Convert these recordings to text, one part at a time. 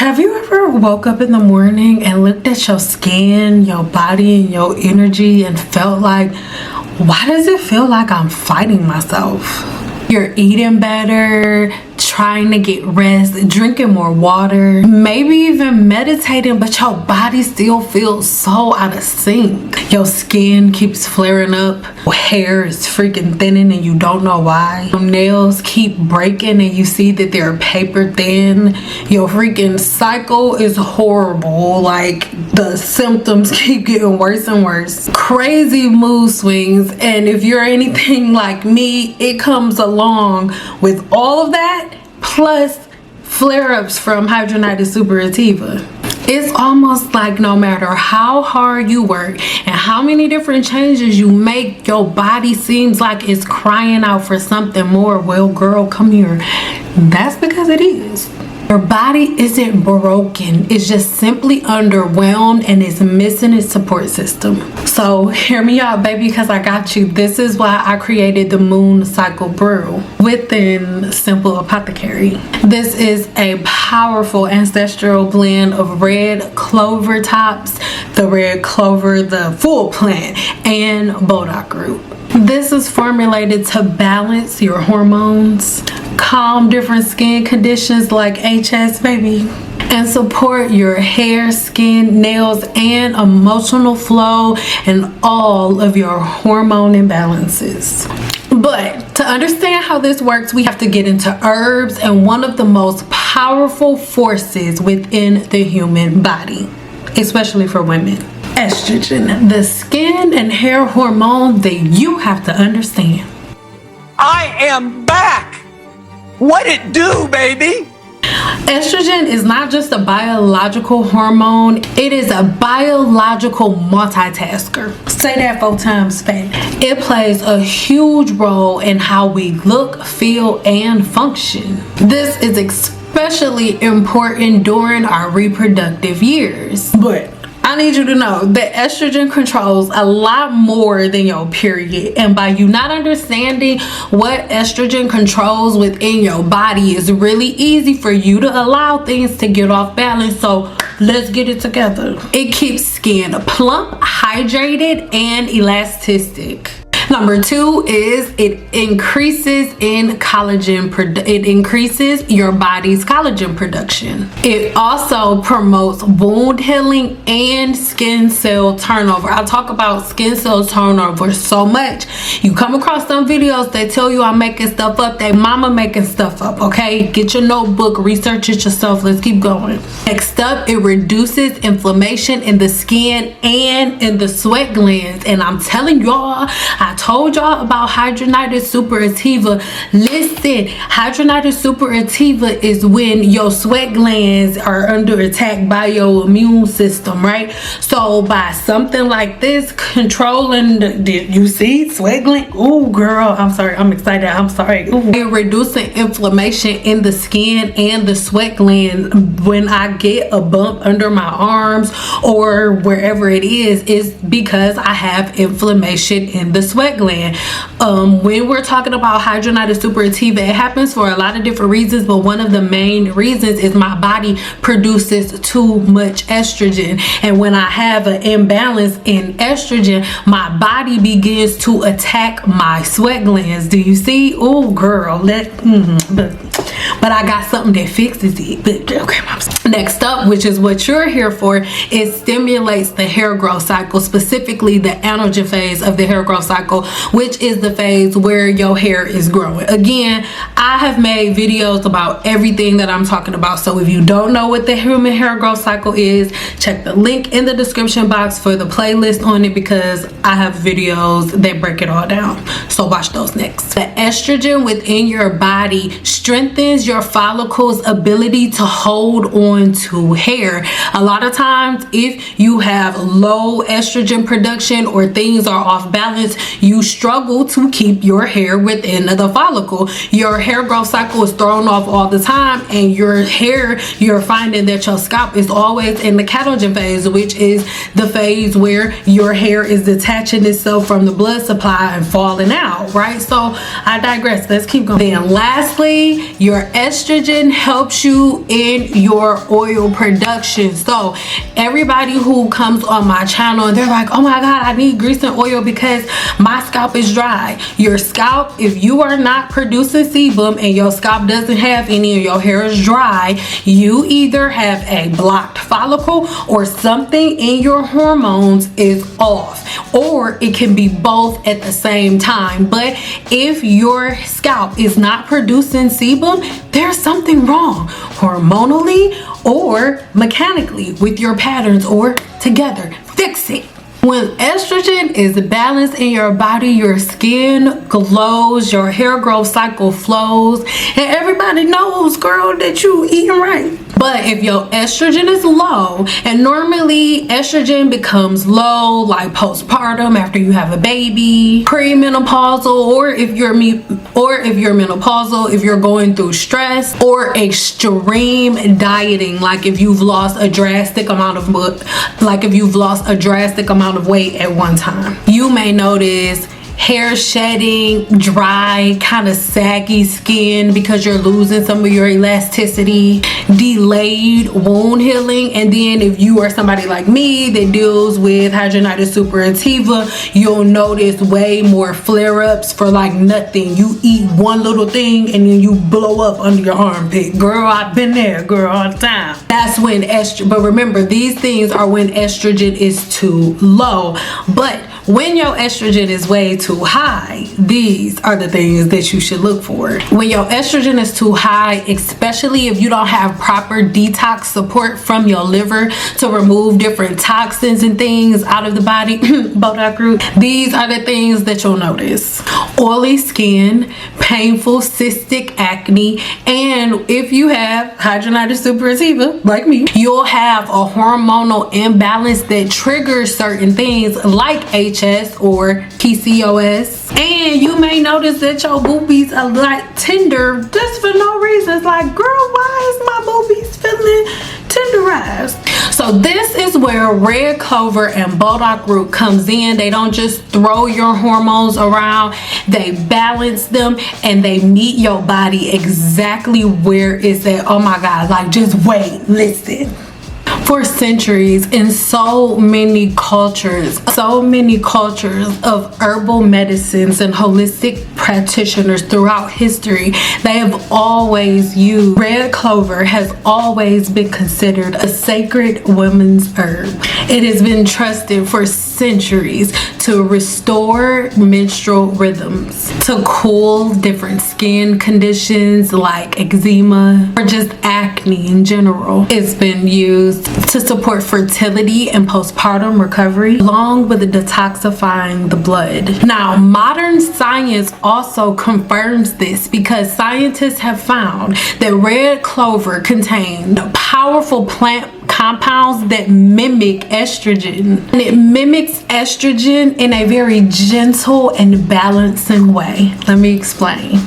Have you ever woke up in the morning and looked at your skin, your body, and your energy and felt like, why does it feel like I'm fighting myself? You're eating better, trying to get rest, drinking more water, maybe even meditating, but your body still feels so out of sync. Your skin keeps flaring up, hair is freaking thinning and you don't know why. Your nails keep breaking and you see that they're paper thin. Your freaking cycle is horrible. Like, the symptoms keep getting worse and worse. Crazy mood swings, and if you're anything like me, it comes along with all of that plus flare-ups from hidradenitis suppurativa. It's almost like no matter how hard you work and how many different changes you make, your body seems like it's crying out for something more. Well, girl, come here. That's because it is. Your body isn't broken, it's just simply underwhelmed and it's missing its support system. So hear me out, baby, because I got you. This is why I created the Moon Cycle Brew within Cynple Apothecary. This is a powerful ancestral blend of Red Clover Tops, the Red Clover, the full plant, and Bodock Root. This is formulated to balance your hormones, calm different skin conditions like HS, baby, and support your hair, skin, nails, and emotional flow and all of your hormone imbalances. But to understand how this works, we have to get into herbs and one of the most powerful forces within the human body, especially for women. Estrogen, the skin and hair hormone that you have to understand. I am back! What it do, baby? Estrogen is not just a biological hormone, it is a biological multitasker. Say that 4 times fast. It plays a huge role in how we look, feel, and function. This is especially important during our reproductive years. But I need you to know that estrogen controls a lot more than your period, and by you not understanding what estrogen controls within your body, it's really easy for you to allow things to get off balance. So let's get it together. It keeps skin plump, hydrated, and elastic. Number 2 is it increases in collagen. It increases your body's collagen production. It also promotes wound healing and skin cell turnover. I talk about skin cell turnover so much. You come across some videos that tell you I'm making stuff up. They mama making stuff up, okay? Get your notebook, research it yourself. Let's keep going. Next up, it reduces inflammation in the skin and in the sweat glands. And I'm telling y'all, I told y'all about hidradenitis suppurativa. Listen, hidradenitis suppurativa is when your sweat glands are under attack by your immune system, right? So by something like this, controlling you see sweat gland. Oh girl, I'm sorry, I'm excited, I'm sorry. And reducing inflammation in the skin and the sweat gland. When I get a bump under my arms or wherever it is because I have inflammation in the sweat gland. When we're talking about hidradenitis suppurativa, it happens for a lot of different reasons, but one of the main reasons is my body produces too much estrogen, and when I have an imbalance in estrogen, my body begins to attack my sweat glands. Do you see? Oh girl, but I got something that fixes it. But okay, next up, which is what you're here for, it stimulates the hair growth cycle, specifically the anagen phase of the hair growth cycle, which is the phase where your hair is growing. Again, I have made videos about everything that I'm talking about, so if you don't know what the human hair growth cycle is, check the link in the description box for the playlist on it, because I have videos that break it all down, so watch those next. The estrogen within your body strengthens your follicles' ability to hold on to hair. A lot of times, if you have low estrogen production or things are off balance, you struggle to keep your hair within the follicle. Your hair growth cycle is thrown off all the time, and your hair, you're finding that your scalp is always in the catagen phase, which is the phase where your hair is detaching itself from the blood supply and falling out, right? So I digress, let's keep going. Then lastly, your Your estrogen helps you in your oil production. So everybody who comes on my channel and they're like, oh my god, I need grease and oil because my scalp is dry. Your scalp, if you are not producing sebum and your scalp doesn't have any and your hair is dry, you either have a blocked follicle or something in your hormones is off, or it can be both at the same time. But if your scalp is not producing sebum, there's something wrong hormonally or mechanically with your patterns, or together. Fix it. When estrogen is balanced in your body, your skin glows, your hair growth cycle flows, and everybody knows, girl, that you eating right. But if your estrogen is low, and normally estrogen becomes low like postpartum after you have a baby, premenopausal, or if you're menopausal, if you're going through stress, or extreme dieting, like if you've lost a drastic amount of weight at one time, you may notice hair shedding, dry, kind of saggy skin because you're losing some of your elasticity, delayed wound healing. And then if you are somebody like me that deals with hidradenitis suppurativa, you'll notice way more flare-ups for like nothing. You eat one little thing and then you blow up under your armpit. Girl, I've been there, girl, all the time. That's when estrogen, but remember, these things are when estrogen is too low. But when your estrogen is way too high, these are the things that you should look for. When your estrogen is too high, especially if you don't have proper detox support from your liver to remove different toxins and things out of the body, Bodock Root, these are the things that you'll notice. Oily skin, painful cystic acne, and if you have hidradenitis suppurativa like me, you'll have a hormonal imbalance that triggers certain things like HS or PCOS. And you may notice that your boobies are like tender just for no reason. It's like, girl, why is my boobies feeling tenderized? So this is where Red Clover and Bodock Root comes in. They don't just throw your hormones around, they balance them and they meet your body exactly where it's at. Oh my god, like just wait, listen. For centuries, in so many cultures of herbal medicines and holistic practitioners throughout history, they have always used red clover. Has always been considered a sacred woman's herb. It has been trusted for centuries to restore menstrual rhythms, to cool different skin conditions like eczema or just acne in general. It's been used to support fertility and postpartum recovery, along with detoxifying the blood. Now, modern science also confirms this because scientists have found that red clover contains powerful plant compounds that mimic estrogen, and it mimics estrogen in a very gentle and balancing way. Let me explain.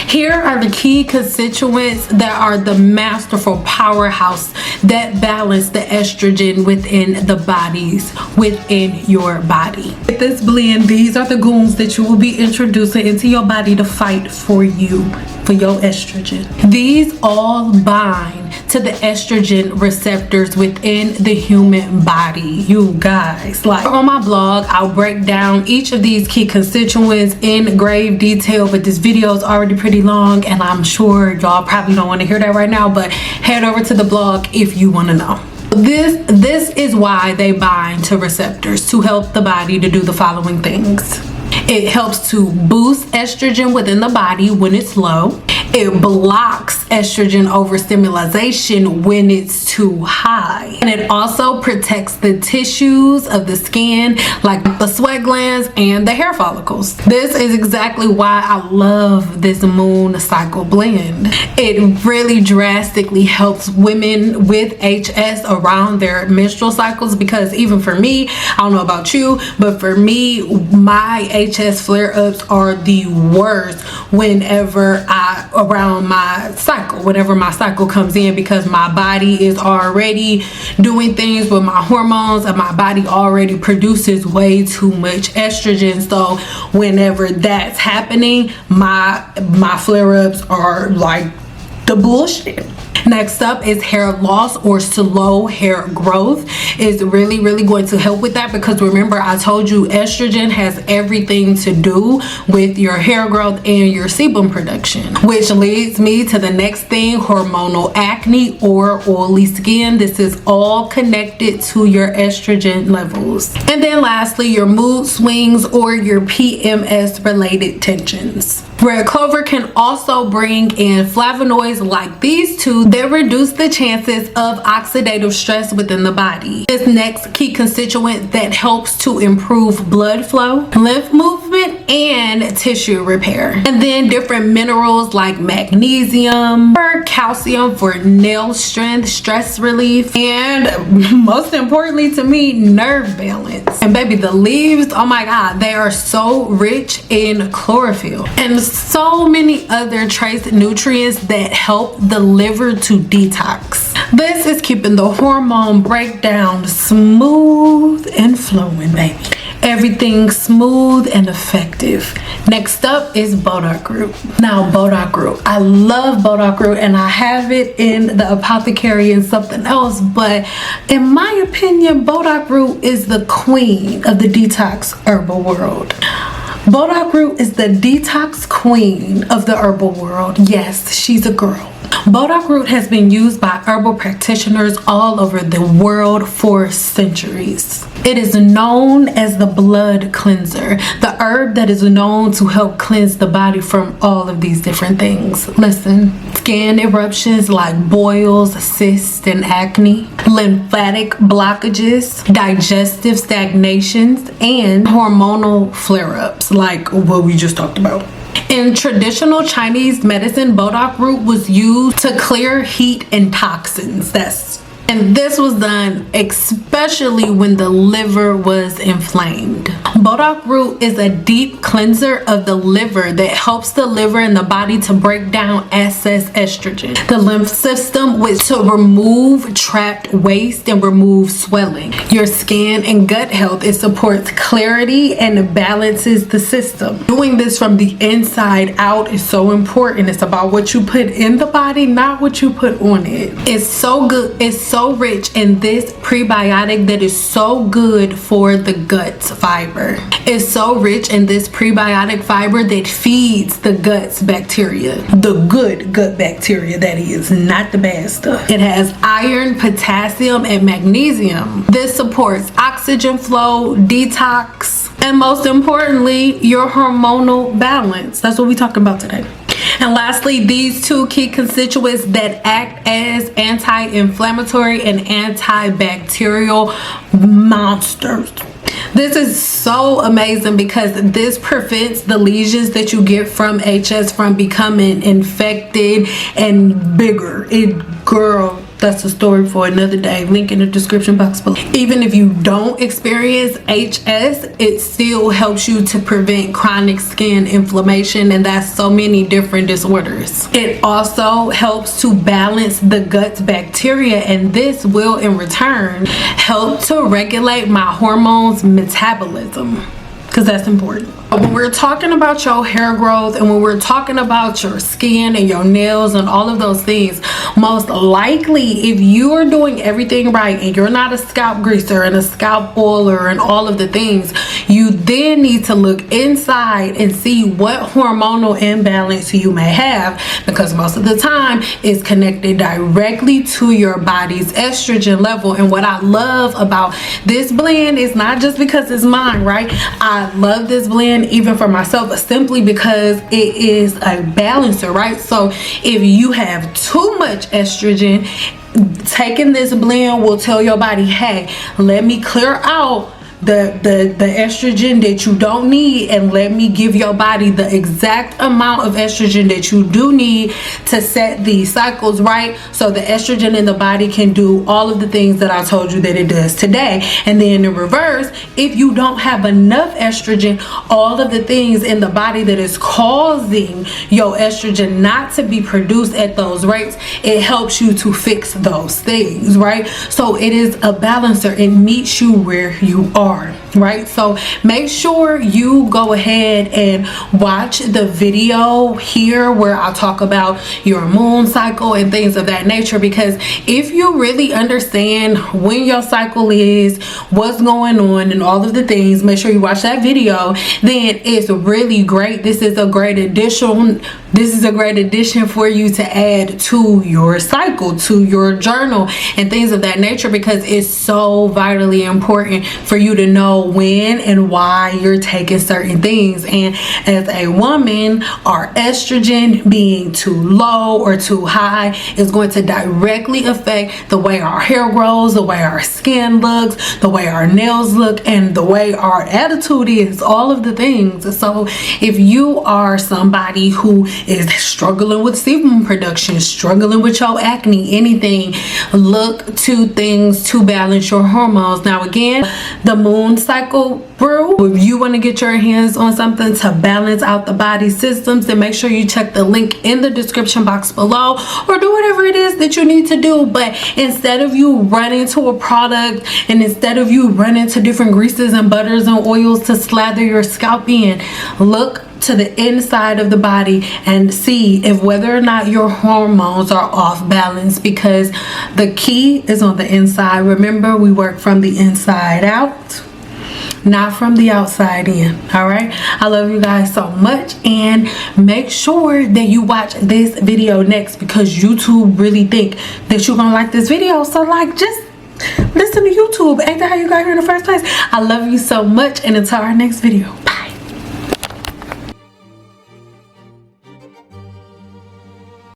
Here are the key constituents that are the masterful powerhouse that balance the estrogen within the bodies within your body. With this blend, these are the goons that you will be introducing into your body to fight for you, for your estrogen. These all bind to the estrogen receptors within the human body. You guys, like on my blog, I'll break down each of these key constituents in grave detail, but this video is already pretty long and I'm sure y'all probably don't want to hear that right now, but head over to the blog if you want to know. This is why they bind to receptors, to help the body to do the following things. It helps to boost estrogen within the body when it's low. It blocks estrogen overstimulation when it's too high. And it also protects the tissues of the skin, like the sweat glands and the hair follicles. This is exactly why I love this Moon Cycle blend. It really drastically helps women with HS around their menstrual cycles, because even for me, I don't know about you, but for me, my HS flare-ups are the worst whenever around my cycle, whenever my cycle comes in, because my body is already doing things with my hormones and my body already produces way too much estrogen. So whenever that's happening, my flare-ups are like the bullshit. Next up is hair loss or slow hair growth. Is really going to help with that, because remember I told you estrogen has everything to do with your hair growth and your sebum production, which leads me to the next thing, hormonal acne or oily skin. This is all connected to your estrogen levels. And then lastly, your mood swings or your PMS related tensions. Red clover can also bring in flavonoids like these two that reduce the chances of oxidative stress within the body. This next key constituent that helps to improve blood flow, lymph movement, and tissue repair. And then different minerals like magnesium or calcium for nail strength, stress relief, and most importantly to me, nerve balance. And baby, the leaves, oh my god, they are so rich in chlorophyll and so many other trace nutrients that help the liver to detox. This is keeping the hormone breakdown smooth and flowing, baby. Everything smooth and effective. Next up is Bodock Root. Now, Bodock Root, I love Bodock Root and I have it in the Apothecary and something else, but in my opinion, Bodock Root is the queen of the detox herbal world. Bodock Root is the detox queen of the herbal world. Yes, she's a girl. Bodock Root has been used by herbal practitioners all over the world for centuries. It is known as the blood cleanser, the herb that is known to help cleanse the body from all of these different things. Listen, skin eruptions like boils, cysts, and acne, lymphatic blockages, digestive stagnations, and hormonal flare-ups like what we just talked about. In traditional Chinese medicine, Bodock Root was used to clear heat and toxins. And this was done especially when the liver was inflamed. Bodock Root is a deep cleanser of the liver that helps the liver and the body to break down excess estrogen, the lymph system, which to remove trapped waste and remove swelling. Your skin and gut health, it supports clarity and balances the system. Doing this from the inside out is so important. It's about what you put in the body, not what you put on it. It's so good. It's so rich in this prebiotic that is so good for the gut fiber. It's so rich in this prebiotic fiber that feeds the gut's bacteria, the good gut bacteria, that is, not the bad stuff. It has iron, potassium, and magnesium. This supports oxygen flow, detox, and most importantly, your hormonal balance. That's what we're talking about today. And lastly, these two key constituents that act as anti-inflammatory and antibacterial monsters. This is so amazing because this prevents the lesions that you get from HS from becoming infected and bigger. Girl, that's a story for another day. Link in the description box below. Even if you don't experience HS, it still helps you to prevent chronic skin inflammation, and that's so many different disorders. It also helps to balance the gut's bacteria, and this will in return help to regulate my hormones metabolism, because that's important. When we're talking about your hair growth and when we're talking about your skin and your nails and all of those things, most likely if you are doing everything right and you're not a scalp greaser and a scalp oiler and all of the things, you then need to look inside and see what hormonal imbalance you may have, because most of the time it's connected directly to your body's estrogen level. And what I love about this blend is not just because it's mine, right? I love this blend even for myself simply because it is a balancer, right? So if you have too much estrogen, taking this blend will tell your body, hey, let me clear out the estrogen that you don't need, and let me give your body the exact amount of estrogen that you do need to set these cycles right, so the estrogen in the body can do all of the things that I told you that it does today. And then in reverse, if you don't have enough estrogen, all of the things in the body that is causing your estrogen not to be produced at those rates, it helps you to fix those things, right? So it is a balancer. It meets you where you are. are, right? So make sure you go ahead and watch the video here where I talk about your moon cycle and things of that nature, because if you really understand when your cycle is, what's going on and all of the things, make sure you watch that video. Then it's really great. This is a great addition for you to add to your cycle, to your journal and things of that nature, because it's so vitally important for you to know when and why you're taking certain things. And as a woman, our estrogen being too low or too high is going to directly affect the way our hair grows, the way our skin looks, the way our nails look, and the way our attitude is, all of the things. So if you are somebody who is struggling with sebum production, struggling with your acne, anything, look to things to balance your hormones. Now again, the Moon Cycle Brew, if you want to get your hands on something to balance out the body systems, then make sure you check the link in the description box below, or do whatever it is that you need to do. But instead of you running to a product, and instead of you running to different greases and butters and oils to slather your scalp in, look to the inside of the body and see if whether or not your hormones are off balance, because the key is on the inside. Remember, we work from the inside out, not from the outside in. All right, I love you guys so much, and make sure that you watch this video next, because YouTube really think that you're gonna like this video. So like, just listen to YouTube. Ain't that how you got here in the first place? I love you so much, and until our next video, bye.